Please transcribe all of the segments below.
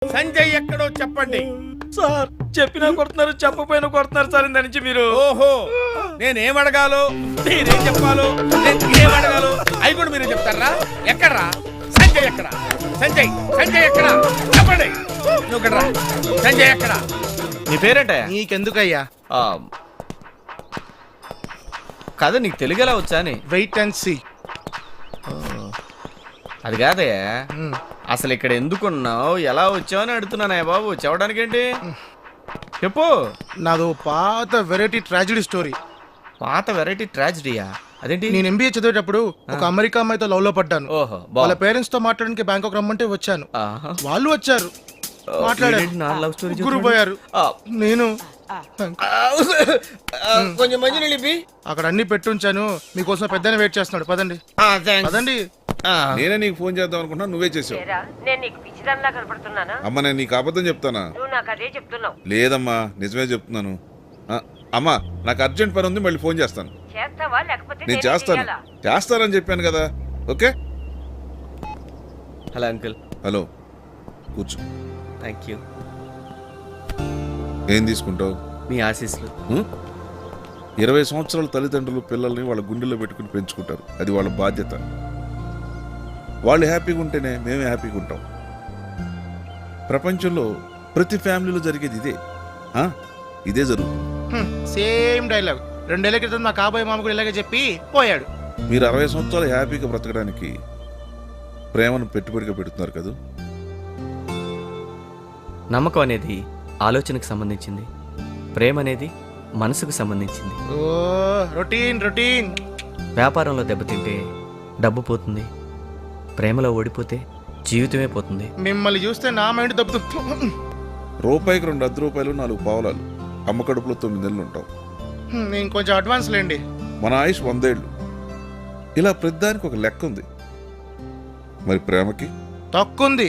సంజయ్ ఎక్కడో చెప్పండి. సార్ చెప్పినా కొడుతున్నారు, చెప్పపోయినా కొడుతున్నారు సార్. ఇంత నుంచి మీరు ఓహో, నేనేం అడగాలో మీరేం చెప్పాలో, నేను ఏం అడగాలో అవి కూడా మీరే చెప్తారా? ఎక్కడ్రా సంజయ్? ఎక్కడ సంజయ్? సంజయ్ ఎక్కడ చెప్పండి. నువ్వు ఎక్కడ్రా? సంజయ్ ఎక్కడ? నీ పేరేంటయ్యా? నీకెందుకయ్యా? కాదా నీకు తెలుగు ఎలా వచ్చా అని? Wait and see. అది కాదయ్యా, అసలు ఇక్కడ ఎందుకున్నావు, ఎలా వచ్చావు అని అడుగుతున్నానయ్యా బాబు. చెప్పడానికి ఏంటి చెప్పు. నాదో పాత వెరైటీ ట్రాజడీ స్టోరీ. పాత వెరైటీ ట్రాజడీయా? అదేంటి? నేను ఎంబీఏ చదివేటప్పుడు ఒక అమెరికా అమ్మాయితో లవ్ లో పడ్డాను. ఓహో, వాళ్ళ పేరెంట్స్ తో మాట్లాడడానికి బ్యాంకాక్ రమ్మంటే వచ్చాను. వాళ్ళు వచ్చారు, మాట్లాడారు, లవ్ స్టోరీ ముగ్గురు పోయారు. నేను కొంచెం మంచి నిలిపి అక్కడ అన్ని పెట్టుంచాను. మీకోసం పెద్దనే వెయిట్ చేస్తున్నాడు. పదండి పదండి. నేనే నీకు ఫోన్ చేద్దాం అనుకుంటున్నా, నువ్వే చేసావు. నేను నీకు పిచ్చిదానిలా కనపడుతున్నానా? అమ్మ నేను నీకు అబద్ధం చెప్తానా? నువ్వు నాకు అదే చెప్తున్నావు. లేదమ్మా, నిజమే చెప్తున్నాను. అమ్మా నాకు అర్జెంట్ పని ఉంది, మళ్ళీ ఫోన్ చేస్తాను. చేస్తావా లేకపోతే నేను చేస్తాను, చేస్తానని చెప్పాను కదా. ఓకే. Hello uncle. హలో, కూర్చో. Thank you. ఏం తీసుకుంటావు? మీ ఆశీస్సులు. 20 సంవత్సరాల తల్లిదండ్రులు పిల్లల్ని వాళ్ళ గుండెల్లో పెట్టుకుని పెంచుకుంటారు. అది వాళ్ళ బాధ్యత. వాళ్ళు హ్యాపీగా ఉంటేనే మేమే హ్యాపీగా ఉంటాం. ప్రపంచంలో ప్రతి ఫ్యామిలీలో జరిగేది ఇదే. ఇదే జరుగుతుంది. సేమ్ డైలాగ్ 2 ఏళ్ల క్రితం మా కాబోయే మామ కూడా ఇలాగే చెప్పి పోయాడు. మీరు 60 సంవత్సరాలు హ్యాపీగా బ్రతకడానికి ప్రేమను పెట్టుబడిగా పెడుతున్నారు కదా. నమ్మకం అనేది ఆలోచనకు సంబంధించింది, ప్రేమ అనేది మనసుకు సంబంధించింది. ఓ రొటీన్ రొటీన్. వ్యాపారంలో దెబ్బతింటే డబ్బు పోతుంది, ప్రేమలో ఓడిపోతే జీవితమే పోతుంది. మిమ్మల్ని చూస్తే నా మైండ్ దబ్బు. రూపాయికి 2 అర్ధ రూపాయలు 4 పావులాలు. అమ్మ కడుపులో 9 నెలలు ఉంటాం. నేను కొంచెం అడ్వాన్స్ లేండి. మన ఆయుష్ 100 ఏళ్ళు. ఇలా ప్రతిదానికి ఒక లెక్క ఉంది. మరి ప్రేమకి తక్కువంది.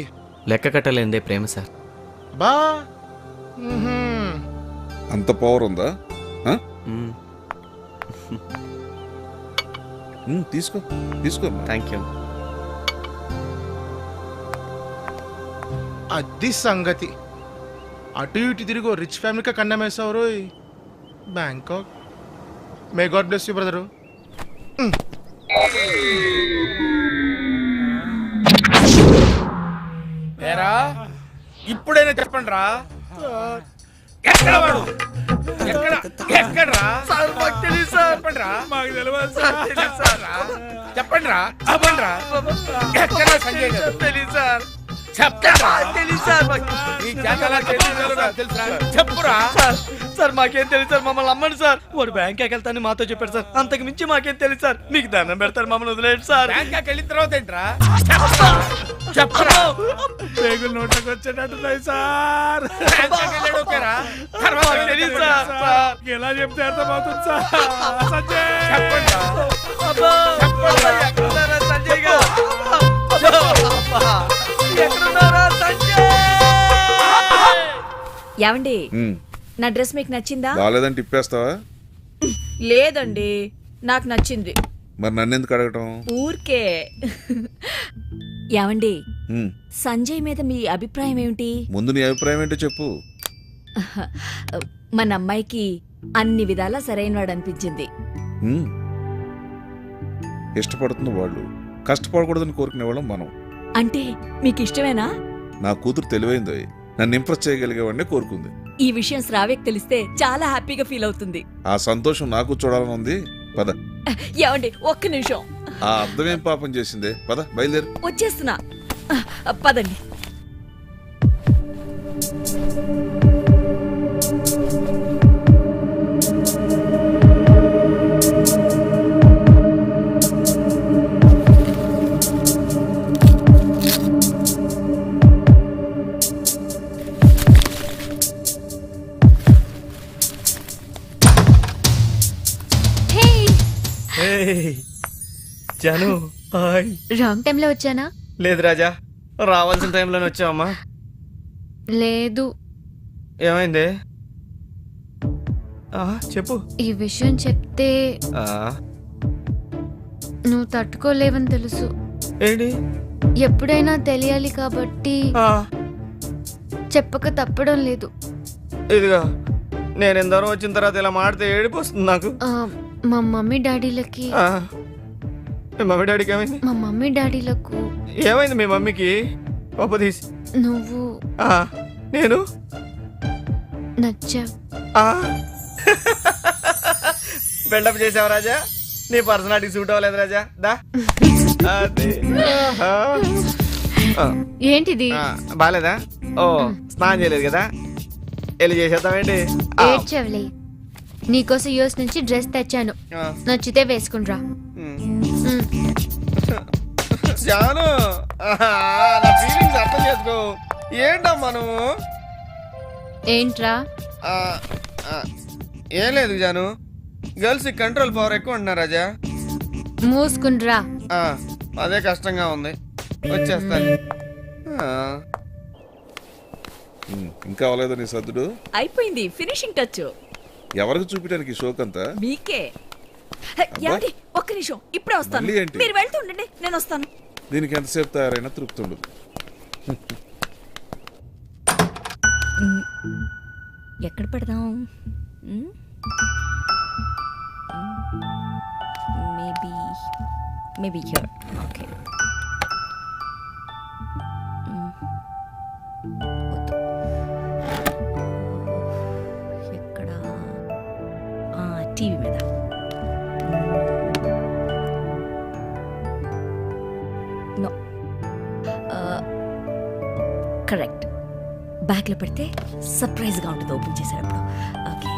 లెక్క కట్టలేందే ప్రేమ సార్. బా అంత పవర్ ఉందా? తీసుకో తీసుకో. Thank you. అది సంగతి. అటు ఇటు తిరిగి రిచ్ ఫ్యామిలీకి కన్నమేసావు. Bangkok. May God bless you brother. ఏరా, ఇప్పుడైనా చెప్పండి రా, ఎక్కడ వాడు? ఎక్కడ ఎక్కడ్రా? చెప్పండి రా, మాకు తెలియదు సార్. చెప్పండి రా, చెప్పండి రా, ఎక్కడ సంజయ్ గారు? తెలీదు సార్. చెప్పురా. సార్ మాకేం తెలియదు సార్, మమ్మల్ని అమ్మండి సార్. వాడు బ్యాంకాక్ వెళ్తాను మాతో చెప్పాడు సార్, అంతకు మించి మాకేం తెలియదు సార్. మీకు దండం పెడతారు, మమ్మల్ని వదిలేండి సార్. బ్యాంకాక్ వెళ్ళిన తర్వాత ఏంట్రా? చెప్పరా. పేగులు నోట్లోకి వచ్చేటట్టున్నాయి సార్. బ్యాంకాక్ వెళ్ళాడు ఓకేరా, తర్వాత తెలీదు సార్. ఎలా చెప్తే అర్థమవుతుంది సార్. సంజయ్ చెప్పండి రా. ఎక్కడున్నారా సంజయ్ గారు? ఎక్కడున్నారా సంజయ్? ఏమండి, నా డ్రెస్ మీకు నచ్చిందా? బాగాలేదని తిప్పేస్తావా? లేదండి, నాకు నచ్చింది. మరి నన్ను ఎందుకు అడగటం? ఊరికే. ఏమండి, సంజయ్ మీద మీ అభిప్రాయం ఏమిటి? ముందు నీ అభిప్రాయం ఏంటో చెప్పు. మన అమ్మాయికి అన్ని విధాలా సరైనవాడు అనిపించింది. ఇష్టపడుతున్న వాళ్ళు, కష్టపడకూడదని కోరుకునే వాళ్ళం మనం. అంటే మీకు ఇష్టమేనా? నా కూతురు తెలివైందో, నన్ను ఇంప్రెస్ చేయగలిగేవాడిని కోరుకుంది. ఈ విషయం శ్రావ్యకు తెలిస్తే చాలా హ్యాపీగా ఫీల్ అవుతుంది. ఆ సంతోషం నాకు చూడాలని ఉంది. పద. ఏమండి, ఒక్క నిమిషం. ఆ అర్థమేం పాపం చేసిందే. పద, బయలుదేరు. వచ్చేస్తున్నా, పదండి. జాను, హాయ్. రాంగ్ టైంలో వచ్చానా? లేదు రాజా, రావాల్సిన టైంలోనే వచ్చావమ్మా. లేదు. ఏమైంది చెప్పు. ఈ విషయం చెప్తే నువ్వు తట్టుకోలేవని తెలుసు. ఏంటి? ఎప్పుడైనా తెలియాలి కాబట్టి చెప్పక తప్పడం లేదు. ఇదిగా నేను ఎందరో వచ్చిన తర్వాత ఇలా మాడితే ఏడుపు వస్తుంది నాకు. మా మమ్మీ డాడీలకి ఆ, మీ మమ్మీ డాడీకి ఏమైంది? మా మమ్మీ డాడీలకు ఏమైంది మీ మమ్మీకి? గొప్ప తీసి నువ్వు నేను నచ్చావు. బిల్డప్ చేసావు రాజా. నీ పర్సనాలిటీ సూట్ అవ్వలేదు రాజా. దా అదే. ఏంటిది? బాలేదా? ఓ స్నానం చేయలేదు కదా, వెళ్ళి చేసేద్దామేంటి? ఏడ్చవలే. నీకోసం యూఎస్ నుంచి డ్రెస్ తెచ్చాను, నచ్చితే వేసుకునిరా. జాను, నా ఫీలింగ్స్ అర్థం చేసుకో. ఏంటమ్మా నువ్వు? ఏంట్రా? ఏం లేదు జాను, గర్ల్స్ కంట్రోల్ పవర్ ఎక్కువ ఉంటున్నా రాజా. మూసుకునిరా. అదే కష్టంగా ఉంది, వచ్చేస్తాను. ఇంకా అవ్వలేదా నీ సర్దుడు? అయిపోయింది, ఫినిషింగ్ టచ్. ఎవరికి చూపించడానికి షోక్ అంతా? మీకే. ఏమండి, ఒక్క నిమిషం, ఇప్పుడే వస్తాను. మళ్ళీ ఏంటి? మీరు వెళ్తుండండి, నేను వస్తాను. దీనికి ఎంతసేపు తయారైనా తృప్తి ఉండదు. ఎక్కడ పెడదాం? Maybe here. ఓకే. ఎక్కడ? టీవీ మీద. No, correct. బ్యాగ్లో పెడితే సర్ప్రైజ్గా ఉంటుంది ఓపెన్ చేసేటప్పుడు. Okay.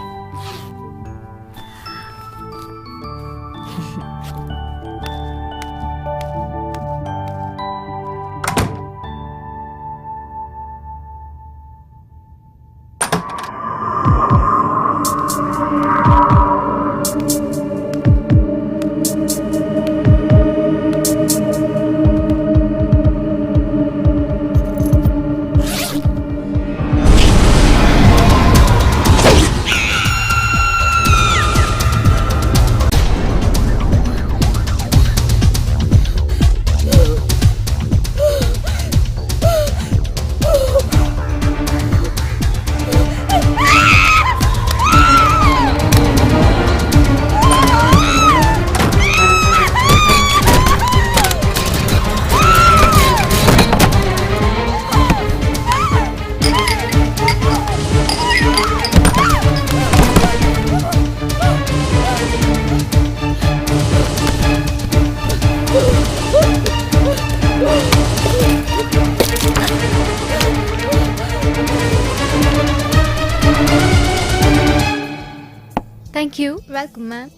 Thank you. Welcome ma'am.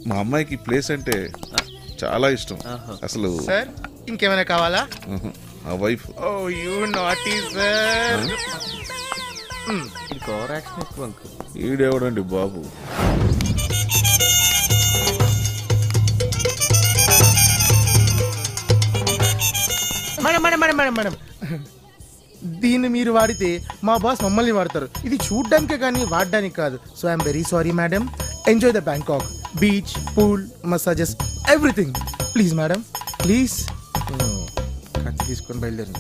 మా అమ్మాయికి ప్లేస్ అంటే చాలా ఇష్టం అసలు. సార్ ఇంకేమైనా కావాలా? ఆ wife oh you naughty sir. ఈడేవడండి బాబు. మేడం దీన్ని మీరు వాడితే మా బాస్ మమ్మల్ని వాడతారు. ఇది చూడ్డానికే కానీ వాడడానికి కాదు. So I'm very sorry madam. Enjoy the Bangkok beach, pool, massages, everything. Please madam, please. కత్తి తీసుకొని బయలుదేరు.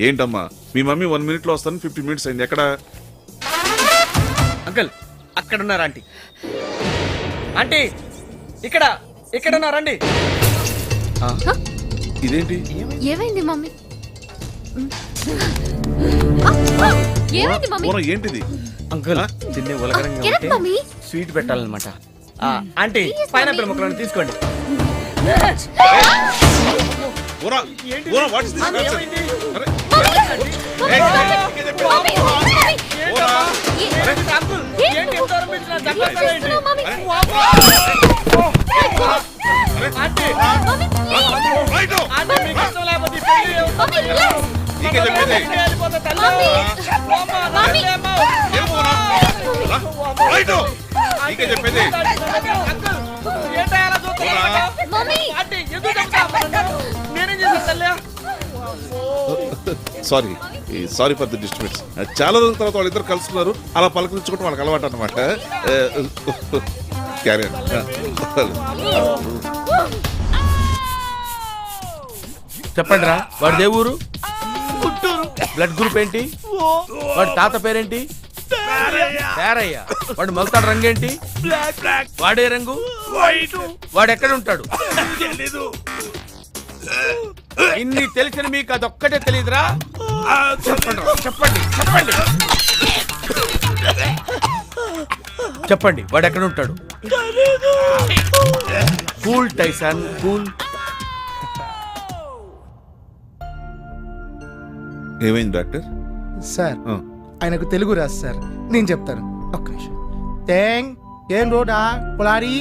ఏంటమ్మా మీ మమ్మీ 1 minute లో వస్తాను 50 minutes అయింది. ఎక్కడ? అంకుల్ అక్కడ ఉన్నారు. ఆంటీ ఆంటీ ఇక్కడ ఇక్కడ ఉన్నారండి. ఇదేంటి? ఏమైంది మమ్మీ? ఏమైంది మమ్మీ? పూర్వం ఏంటిది? అంకుల్ తిన్నే ఉలకరంగా కెరక్ ఉంటే మమ్మీ. స్వీట్ పెట్టాలన్నమాట. ఆంటీ పైనాపిల్ ముక్కలను తీసుకోండి. పూరా, పూరా, what is this nonsense? అరే, పూరా, అంకుల్ ఏంటి ఎంత దూరం పెట్టినా చెప్పేస్తారేంటి? Aunty right. ఆంటీ మీకు ఇష్టం లేకపోతే ఈ పెళ్లి నీకే చెప్పేది. వెళ్ళిపోతా తల్లి. ఏం పూరా? రైట్. నీకే చెప్పేది. అంకుల్ ఏంటో అలా చూస్తున్నారు? మమ్మీ. ఆంటీ ఎందుకు చెప్తావు? నేనేం చేశాను తల్లి? Sorry for the disturbance. చాలా రోజుల తర్వాత వాళ్ళిద్దరు కలుసుకున్నారు. అలా పలకరించుకుంటే వాళ్ళకి అలవాటు అనమాట. క్యారియర్ చెప్పండి రా వాడి దే ఊరు గుంటూరు బ్లడ్ గ్రూప్ ఏంటి ఓ వాడి తాత పేరేంటి పేరయ్య వాడు మొలతాడు రంగు ఏంటి బ్లాక్ బ్లాక్ వాడే రంగు వైట్ వాడు ఎక్కడ ఉంటాడు తెలీదు ఇన్ని తెలిసిన మీకు అదొక్కటే తెలియదురా చెప్పండి రా, చెప్పండి చెప్పండి చెప్పండి వాడు ఎక్కడ ఉంటాడు కూల్ టైసన్ కూల్ ఏమైంది డాక్టర్? సార్ ఆ. ఆయనకు తెలుగు రాదు సార్, నేను చెప్తాను ఒక్క నిమిషం. తేంగ్ ఏం రోడా పొలారి